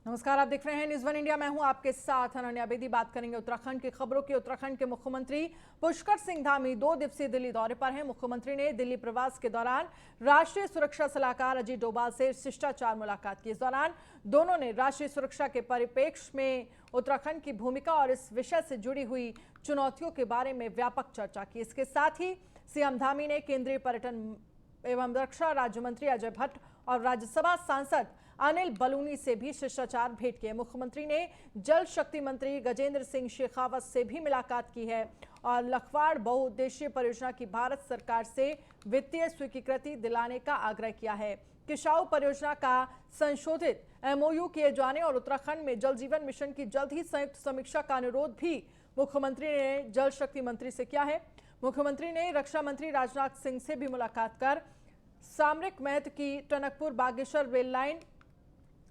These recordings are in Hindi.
नमस्कार, आप देख रहे हैं न्यूज़ वन इंडिया। मैं हूं आपके साथ अनन्या बेदी। बात करेंगे उत्तराखंड की खबरों की। उत्तराखंड के मुख्यमंत्री पुष्कर सिंह धामी 2 दिवसीय दिल्ली दौरे पर हैं। मुख्यमंत्री ने दिल्ली प्रवास के दौरान राष्ट्रीय सुरक्षा सलाहकार अजीत डोभाल से शिष्टाचार मुलाकात की। इस दौरान दोनों ने राष्ट्रीय सुरक्षा के परिप्रेक्ष्य में उत्तराखंड की भूमिका और इस विषय से जुड़ी हुई चुनौतियों के बारे में व्यापक चर्चा की। इसके साथ ही सीएम धामी ने केंद्रीय पर्यटन एवं रक्षा राज्य मंत्री अजय भट्ट और राज्यसभा सांसद अनिल बलूनी से भी शिष्टाचार भेंट किए। मुख्यमंत्री ने जल शक्ति मंत्री गजेंद्र सिंह शेखावत से भी मुलाकात की है और लखवाड़ बहुउद्देशीय परियोजना की भारत सरकार से वित्तीय स्वीकृति दिलाने का आग्रह किया है। किसाऊ परियोजना का संशोधित एमओयू किए जाने और उत्तराखंड में जल जीवन मिशन की जल्द ही संयुक्त समीक्षा का अनुरोध भी मुख्यमंत्री ने जल शक्ति मंत्री से किया है। मुख्यमंत्री ने रक्षा मंत्री राजनाथ सिंह से भी मुलाकात कर सामरिक महत्व की Tanakpur Bageshwar rail line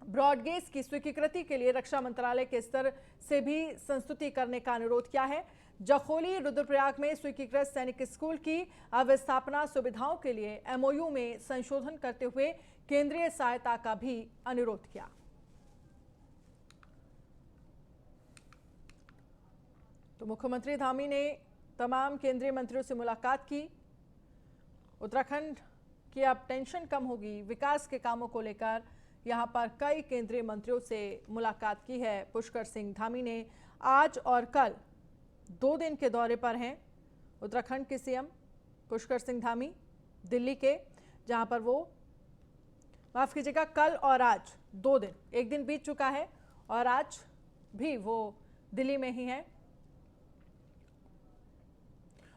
broad gauge की स्वीकृति के लिए रक्षा मंत्रालय के स्तर से भी संस्तुति करने का अनुरोध किया है। जखोली रुद्रप्रयाग में स्वीकृत सैनिक स्कूल की अवस्थापना सुविधाओं के लिए एमओयू में संशोधन करते हुए केंद्रीय सहायता का भी अनुरोध किया। तो मुख्यमंत्री धामी ने तमाम केंद्रीय मंत्रियों से मुलाकात की। उत्तराखंड की अब टेंशन कम होगी, विकास के कामों को लेकर यहां पर कई केंद्रीय मंत्रियों से मुलाकात की है। पुष्कर सिंह धामी ने आज और कल 2 दिन के दौरे पर हैं। उत्तराखंड के सीएम पुष्कर सिंह धामी दिल्ली के, जहां पर वो माफ कीजिएगा कल और आज 2 दिन, एक दिन बीत चुका है और आज भी वो दिल्ली में ही हैं।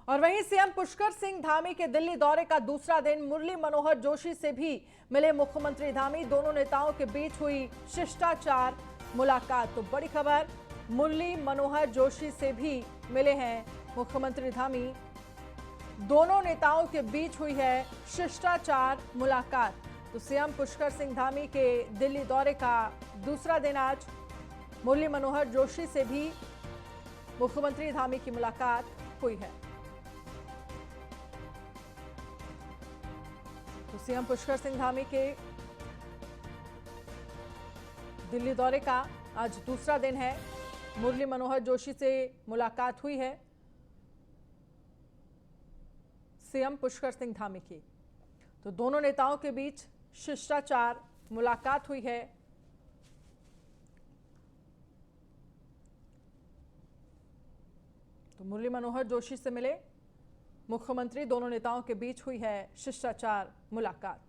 और वहीं सीएम पुष्कर सिंह धामी के दिल्ली दौरे का दूसरा दिन मुरली मनोहर जोशी से भी मिले मुख्यमंत्री धामी। दोनों नेताओं के बीच हुई शिष्टाचार मुलाकात। तो बड़ी खबर, मुरली मनोहर जोशी से भी मिले हैं मुख्यमंत्री धामी। दोनों नेताओं के बीच हुई है शिष्टाचार मुलाकात। तो सीएम पुष्कर सिंह धामी के दिल्ली दौरे का दूसरा दिन आज मुरली मनोहर जोशी से भी मुख्यमंत्री धामी की मुलाकात हुई है। तो सीएम पुष्कर सिंह धामी के दिल्ली दौरे का आज दूसरा दिन है। मुरली मनोहर जोशी से मुलाकात हुई है सीएम पुष्कर सिंह धामी की। तो दोनों नेताओं के बीच शिष्टाचार मुलाकात हुई है। तो मुरली मनोहर जोशी से मिले मुख्यमंत्री, दोनों नेताओं के बीच हुई है शिष्टाचार मुलाकात।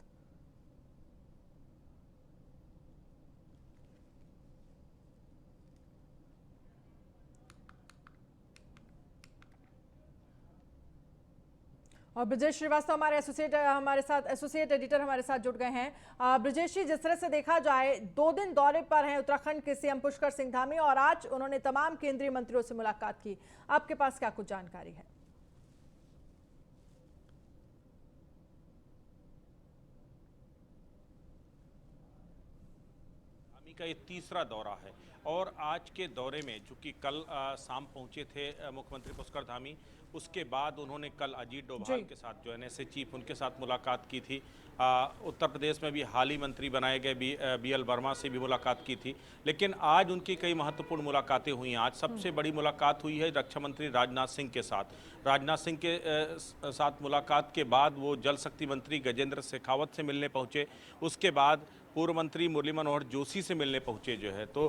और ब्रजेश श्रीवास्तव हमारे एसोसिएट एडिटर हमारे साथ जुड़ गए हैं। ब्रजेश जी, जिस तरह से देखा जाए 2 दिन दौरे पर हैं उत्तराखंड के सीएम पुष्कर सिंह धामी और आज उन्होंने तमाम केंद्रीय मंत्रियों से मुलाकात की, आपके पास क्या कुछ जानकारी है? का ये तीसरा दौरा है और आज के दौरे में चूंकि कल शाम पहुंचे थे मुख्यमंत्री पुष्कर धामी, उसके बाद उन्होंने कल अजीत डोभाल के साथ जो एनएसए चीफ उनके साथ मुलाकात की थी। उत्तर प्रदेश में भी हाल ही मंत्री बनाए गए बीएल वर्मा से भी मुलाकात की थी। लेकिन आज उनकी कई महत्वपूर्ण मुलाकातें हुई। आज सबसे बड़ी मुलाकात हुई है रक्षा मंत्री राजनाथ सिंह के साथ। राजनाथ सिंह के साथ मुलाकात के बाद वो जल शक्ति मंत्री गजेंद्र शेखावत से मिलने पहुंचे। उसके बाद पूर्व मंत्री मुरली मनोहर जोशी से मिलने पहुंचे जो है। तो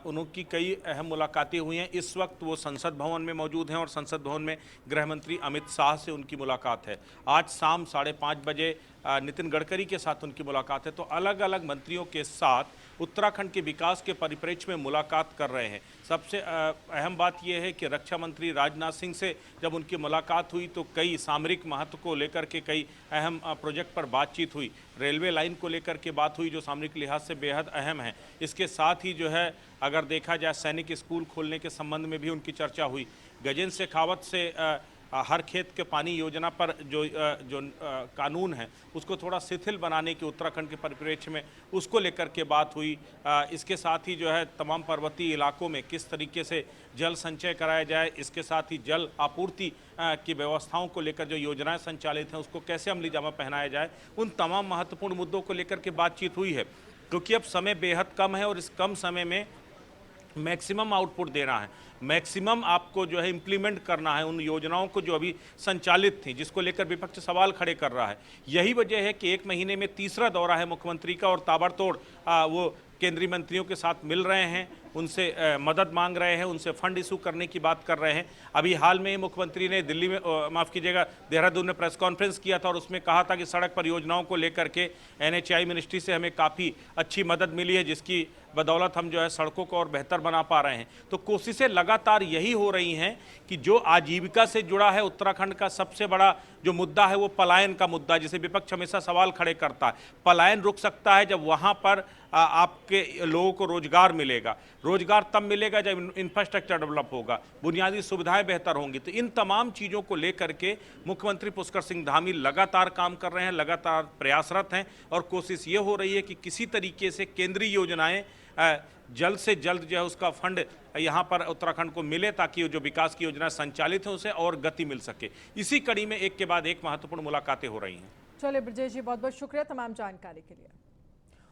उनकी कई अहम मुलाकातें हुई हैं। इस वक्त वो संसद भवन में मौजूद हैं और संसद भवन में गृह मंत्री अमित शाह से उनकी मुलाकात है। आज शाम 5:30 बजे नितिन गडकरी के साथ उनकी मुलाकात है। तो अलग अलग मंत्रियों के साथ उत्तराखंड के विकास के परिप्रेक्ष्य में मुलाकात कर रहे हैं। सबसे अहम बात यह है कि रक्षा मंत्री राजनाथ सिंह से जब उनकी मुलाकात हुई तो कई सामरिक महत्व को लेकर के कई अहम प्रोजेक्ट पर बातचीत हुई। रेलवे लाइन को लेकर के बात हुई जो सामरिक लिहाज से बेहद अहम है। इसके साथ ही जो है अगर देखा जाए सैनिक स्कूल खोलने के संबंध में भी उनकी चर्चा हुई। गजेंद्र शेखावत से हर खेत के पानी योजना पर जो कानून है उसको थोड़ा शिथिल बनाने की उत्तराखंड के परिप्रेक्ष्य में उसको लेकर के बात हुई। इसके साथ ही जो है तमाम पर्वतीय इलाकों में किस तरीके से जल संचय कराया जाए, इसके साथ ही जल आपूर्ति की व्यवस्थाओं को लेकर जो योजनाएं संचालित हैं उसको कैसे अमली जामा पहनाया जाए, उन तमाम महत्वपूर्ण मुद्दों को लेकर के बातचीत हुई है। क्योंकि अब समय बेहद कम है और इस कम समय में मैक्सिमम आउटपुट देना है, मैक्सिमम आपको जो है इम्प्लीमेंट करना है उन योजनाओं को जो अभी संचालित थी, जिसको लेकर विपक्ष सवाल खड़े कर रहा है। यही वजह है कि 1 महीने में तीसरा दौरा है मुख्यमंत्री का और ताबड़तोड़ वो केंद्रीय मंत्रियों के साथ मिल रहे हैं, उनसे मदद मांग रहे हैं, उनसे फंड इशू करने की बात कर रहे हैं। अभी हाल में मुख्यमंत्री ने दिल्ली में माफ़ कीजिएगा देहरादून में प्रेस कॉन्फ्रेंस किया था और उसमें कहा था कि सड़क परियोजनाओं को लेकर के NHAI मिनिस्ट्री से हमें काफ़ी अच्छी मदद मिली है, जिसकी बदौलत हम जो है सड़कों को और बेहतर बना पा रहे हैं। तो कोशिशें लगातार यही हो रही हैं कि जो आजीविका से जुड़ा है उत्तराखंड का सबसे बड़ा जो मुद्दा है वो पलायन का मुद्दा, जिसे विपक्ष हमेशा सवाल खड़े करता है। पलायन रुक सकता है जब वहाँ पर आपके लोगों को रोजगार मिलेगा। रोजगार तब मिलेगा जब इंफ्रास्ट्रक्चर डेवलप होगा, बुनियादी सुविधाएं बेहतर होंगी। तो इन तमाम चीज़ों को लेकर के मुख्यमंत्री पुष्कर सिंह धामी लगातार काम कर रहे हैं, लगातार प्रयासरत हैं और कोशिश ये हो रही है कि किसी तरीके से केंद्रीय योजनाएं जल्द से जल्द जो है उसका फंड यहाँ पर उत्तराखंड को मिले, ताकि जो विकास की योजना संचालित है उसे और गति मिल सके। इसी कड़ी में एक के बाद एक महत्वपूर्ण मुलाकातें हो रही हैं। चलिए ब्रजेश जी, बहुत बहुत शुक्रिया तमाम जानकारी के लिए।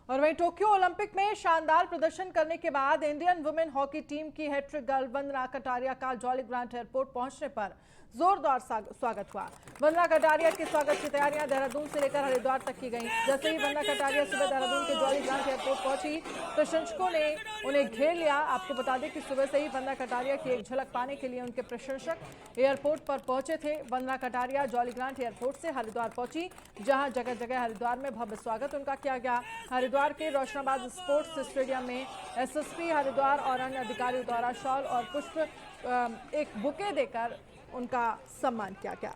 और वहीं टोक्यो ओलंपिक में शानदार प्रदर्शन करने के बाद इंडियन वुमेन हॉकी टीम की हैट्रिक गर्ल वंदना कटारिया का जॉली ग्रांट एयरपोर्ट पहुंचने पर जोरदार स्वागत हुआ। वंदना कटारिया के स्वागत की तैयारियां देहरादून से लेकर हरिद्वार तक की गईं। जैसे ही वंदना कटारिया सुबह देहरादून के जॉली ग्रांट एयरपोर्ट पहुंची, प्रशंसकों ने उन्हें घेर लिया। आपको बता दें कि सुबह से ही वंदना कटारिया की एक झलक पाने के लिए उनके प्रशंसक एयरपोर्ट पर पहुंचे थे। Vandana Kataria jolly grant airport से हरिद्वार पहुंची, जहां जगह जगह हरिद्वार में भव्य स्वागत उनका किया गया। हरिद्वार के रोशनाबाद स्पोर्ट्स स्टेडियम में SSP हरिद्वार और अन्य अधिकारियों द्वारा शॉल और पुष्प एक बुके देकर उनका सम्मान किया गया।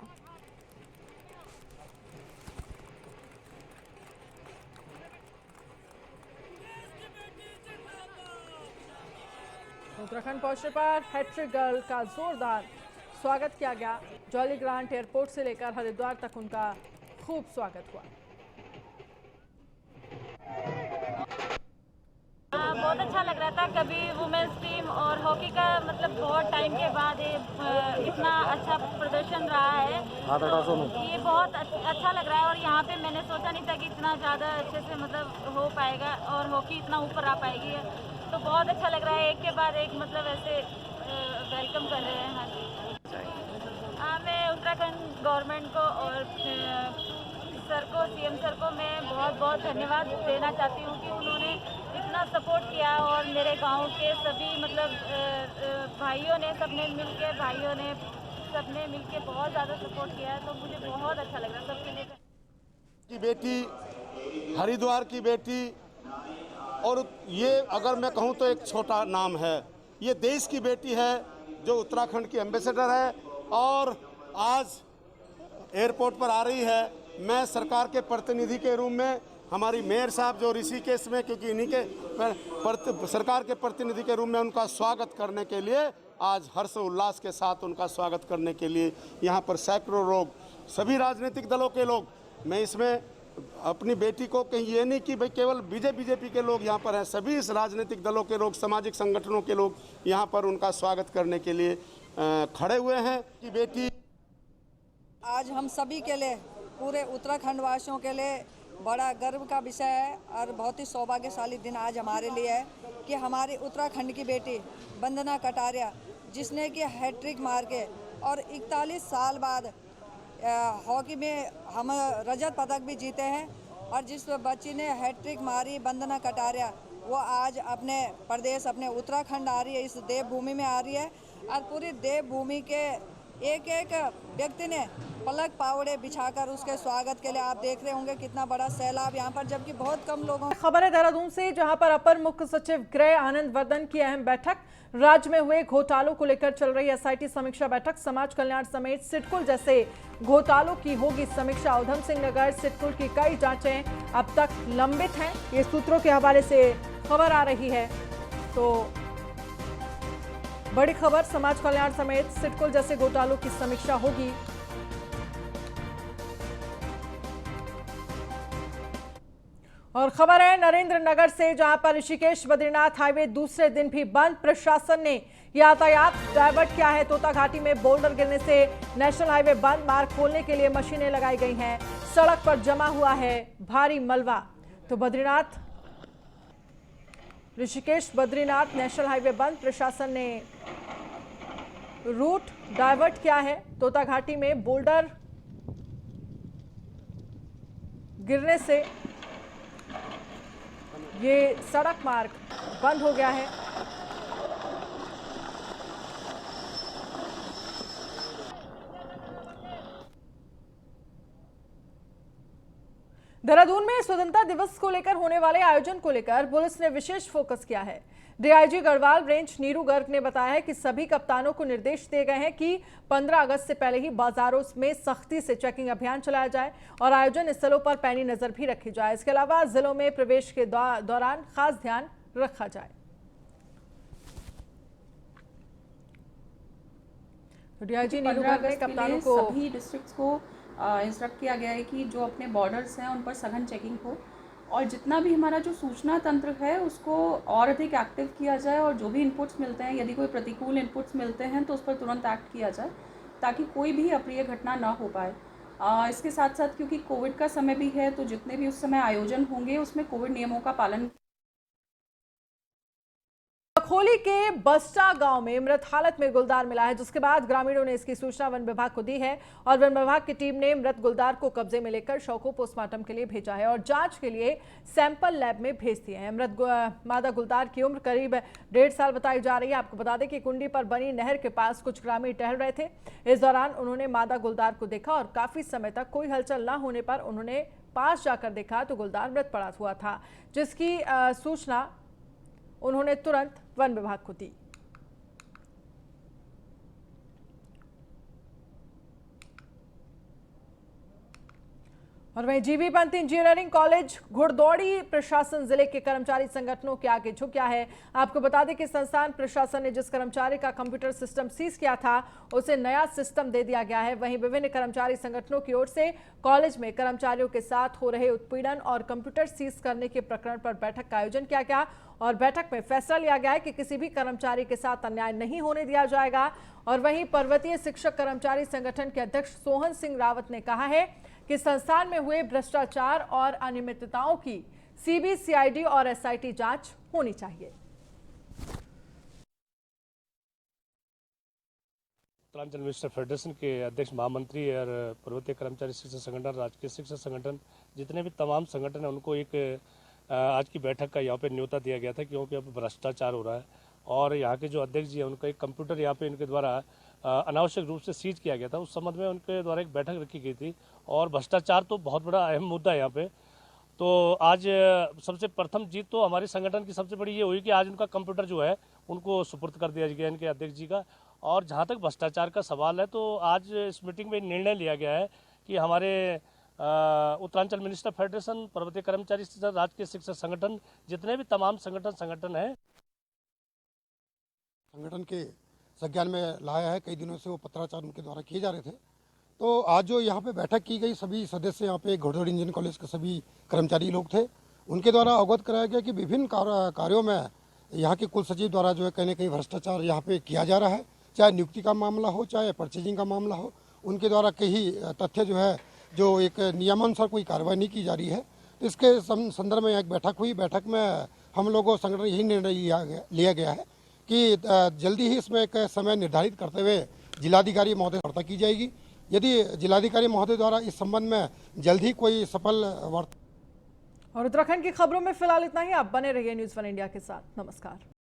उत्तराखंड पहुंचने पर हैट्रिक गर्ल का जोरदार स्वागत किया गया। जॉली ग्रांट एयरपोर्ट से लेकर हरिद्वार तक उनका खूब स्वागत हुआ। बहुत अच्छा लग रहा था। कभी वुमेन्स टीम और हॉकी का मतलब बहुत टाइम के बाद इतना अच्छा प्रदर्शन रहा है, तो ये बहुत अच्छा लग रहा है। और यहाँ पे मैंने सोचा नहीं था कि इतना ज़्यादा अच्छे से मतलब हो पाएगा और हॉकी इतना ऊपर आ पाएगी, तो बहुत अच्छा लग रहा है। एक के बाद एक मतलब ऐसे वेलकम कर रहे हैं। हाँ जी, हाँ, मैं उत्तराखंड गवर्नमेंट को और सर को, CM सर को मैं बहुत बहुत धन्यवाद देना चाहती हूँ कि उन्होंने इतना सपोर्ट किया और मेरे गांव के सभी मतलब भाइयों ने सबने मिलके बहुत ज़्यादा सपोर्ट किया है, तो मुझे बहुत अच्छा लग रहा है सबके लिए। की बेटी, हरिद्वार की बेटी, और ये अगर मैं कहूँ तो एक छोटा नाम है, ये देश की बेटी है जो उत्तराखंड की एम्बेसडर है और आज एयरपोर्ट पर आ रही है। मैं सरकार के प्रतिनिधि के रूप में, हमारी मेयर साहब जो ऋषिकेश में, क्योंकि इन्हीं के सरकार के प्रतिनिधि के रूप में उनका स्वागत करने के लिए आज हर्ष उल्लास के साथ उनका स्वागत करने के लिए यहाँ पर सैकड़ों लोग, सभी राजनीतिक दलों के लोग, मैं इसमें अपनी बेटी को कहीं ये नहीं कि भाई केवल बीजेपी के लोग यहाँ पर हैं, सभी इस राजनीतिक दलों के लोग, सामाजिक संगठनों के लोग यहाँ पर उनका स्वागत करने के लिए खड़े हुए हैं। कि बेटी आज हम सभी के लिए, पूरे उत्तराखंड वासियों के लिए बड़ा गर्व का विषय है और बहुत ही सौभाग्यशाली दिन आज हमारे लिए है कि हमारी उत्तराखंड की बेटी वंदना कटारिया, जिसने कि हैट्रिक मार के और 41 साल बाद हॉकी में हम रजत पदक भी जीते हैं, और जिस बच्ची ने हैट्रिक मारी वंदना कटारिया, वो आज अपने प्रदेश, अपने उत्तराखंड आ रही है, इस देवभूमि में आ रही है। और पूरी देवभूमि के एक एक व्यक्ति ने पलक पावड़े बिछाकर उसके स्वागत के लिए, आप देख रहे होंगे कितना बड़ा सैलाब यहाँ पर, जबकि बहुत कम लोगों। खबर है देहरादून से, जहां पर अपर मुख्य सचिव गृह आनंद वर्धन की अहम बैठक। राज्य में हुए घोटालों को लेकर चल रही SIT समीक्षा बैठक। समाज कल्याण समेत सिडकुल जैसे घोटालों की होगी समीक्षा। उधम सिंह नगर सिडकुल की कई जांचें अब तक लंबित हैं, ये सूत्रों के हवाले से खबर आ रही है। तो बड़ी खबर, समाज कल्याण समेत सिडकुल जैसे घोटालों की समीक्षा होगी। और खबर है नरेंद्र नगर से, जहां पर ऋषिकेश बद्रीनाथ हाईवे दूसरे दिन भी बंद। प्रशासन ने यातायात डायवर्ट किया है। तोता घाटी में बोल्डर गिरने से नेशनल हाईवे बंद। मार्ग खोलने के लिए मशीनें लगाई गई हैं। सड़क पर जमा हुआ है भारी मलबा। तो बद्रीनाथ ऋषिकेश बद्रीनाथ नेशनल हाईवे बंद, प्रशासन ने रूट डाइवर्ट किया है। तोता घाटी में बोल्डर गिरने से ये सड़क मार्ग बंद हो गया है। देहरादून में स्वतंत्रता दिवस को लेकर होने वाले आयोजन को लेकर पुलिस ने विशेष फोकस किया है। डीआईजी गढ़वाल रेंज नीरू गर्ग ने बताया है कि सभी कप्तानों को निर्देश दिए गए हैं कि 15 अगस्त से पहले ही बाजारों में सख्ती से चेकिंग अभियान चलाया जाए और आयोजन स्थलों पर पैनी नजर भी रखी जाए। इसके अलावा जिलों में प्रवेश के दौरान खास ध्यान रखा जाए। डीआईजी नीरू गर्ग ने कप्तानों को सभी डिस्ट्रिक्ट्स को इंस्ट्रक्ट किया गया है कि जो अपने बॉर्डर्स हैं उन पर सघन चेकिंग हो और जितना भी हमारा जो सूचना तंत्र है उसको और अधिक एक्टिव किया जाए और जो भी इनपुट्स मिलते हैं, यदि कोई प्रतिकूल इनपुट्स मिलते हैं तो उस पर तुरंत एक्ट किया जाए ताकि कोई भी अप्रिय घटना ना हो पाए। इसके साथ साथ क्योंकि कोविड का समय भी है तो जितने भी उस समय आयोजन होंगे उसमें कोविड नियमों का पालन। खोली के बस्टा गांव में मृत हालत में गुलदार मिला है, जिसके बाद ग्रामीणों ने इसकी सूचना वन विभाग को दी है और वन विभाग की टीम ने मृत गुलदार को कब्जे में लेकर शव को पोस्टमार्टम के लिए भेजा है और जांच के लिए सैंपल लैब में भेज दिए हैं। मृत मादा गुलदार की उम्र करीब 1.5 साल बताई जा रही है। आपको बता दें कि कुंडी पर बनी नहर के पास कुछ ग्रामीण टहल रहे थे। इस दौरान उन्होंने मादा गुलदार को देखा और काफी समय तक कोई हलचल न होने पर उन्होंने पास जाकर देखा तो गुलदार मृत पड़ा हुआ था, जिसकी सूचना उन्होंने तुरंत वन विभाग को दी। और वहीं जीबी पंत इंजीनियरिंग कॉलेज घुड़दौड़ी प्रशासन जिले के कर्मचारी संगठनों के आगे झुक गया है। आपको बता दें कि संस्थान प्रशासन ने जिस कर्मचारी का कंप्यूटर सिस्टम सीज किया था उसे नया सिस्टम दे दिया गया है। वहीं विभिन्न कर्मचारी संगठनों की ओर से कॉलेज में कर्मचारियों के साथ हो रहे उत्पीड़न और कंप्यूटर सीज करने के प्रकरण पर बैठक का आयोजन किया गया और बैठक में फैसला लिया गया है कि किसी भी कर्मचारी के साथ अन्याय नहीं होने दिया जाएगा। और वहीं पर्वतीय शिक्षक कर्मचारी संगठन के अध्यक्ष सोहन सिंह रावत ने कहा है कि संस्थान में हुए भ्रष्टाचार और अनियमितताओं की सीबीसीआईडी और एसआईटी जांच होनी चाहिए। उत्तरांचल मिनिस्टर फेडरेशन के अध्यक्ष महामंत्री और पर्वतीय कर्मचारी शिक्षक संगठन, राजकीय शिक्षक संगठन, जितने भी तमाम संगठन हैं उनको एक आज की बैठक का यहाँ पे न्योता दिया गया था क्योंकि अब भ्रष्टाचार हो रहा है और यहाँ के जो अध्यक्ष जी हैं उनका एक कंप्यूटर यहाँ पे इनके द्वारा अनावश्यक रूप से सीज किया गया था। उस संबंध में उनके द्वारा एक बैठक रखी गई थी और भ्रष्टाचार तो बहुत बड़ा अहम मुद्दा है यहाँ पे। तो आज सबसे प्रथम जीत तो हमारे संगठन की सबसे बड़ी ये हुई कि आज उनका कंप्यूटर जो है उनको सुपुर्द कर दिया गया इनके अध्यक्ष जी का। और जहाँ तक भ्रष्टाचार का सवाल है तो आज इस मीटिंग में निर्णय लिया गया है कि हमारे उत्तरांचल मिनिस्टर फेडरेशन, पर्वतीय कर्मचारी शिक्षक, राजकीय शिक्षक संगठन, जितने भी तमाम संगठन हैं संगठन के संज्ञान में लाया है। कई दिनों से वो पत्राचार उनके द्वारा किए जा रहे थे। तो आज जो यहाँ पे बैठक की गई, सभी सदस्य यहाँ पे घुड़दौड़ी इंजीनियरिंग कॉलेज के सभी कर्मचारी लोग थे, उनके द्वारा अवगत कराया गया कि विभिन्न कार्यों में यहाँ के कुल सचिव द्वारा जो है कहीं न कहीं भ्रष्टाचार यहाँ पे किया जा रहा है, चाहे नियुक्ति का मामला हो चाहे परचेजिंग का मामला हो। उनके द्वारा कई तथ्य जो है जो एक नियमानुसार कोई कार्रवाई नहीं की जा रही है। तो इसके संदर्भ में एक बैठक हुई। बैठक में हम लोगों संगठन यही निर्णय लिया गया है कि जल्दी ही इसमें एक समय निर्धारित करते हुए जिलाधिकारी महोदय वार्ता की जाएगी। यदि जिलाधिकारी महोदय द्वारा इस संबंध में जल्द ही कोई सफल वार्ता। और उत्तराखंड की खबरों में फिलहाल इतना ही। आप बने रहिए न्यूज़ वन इंडिया के साथ। नमस्कार।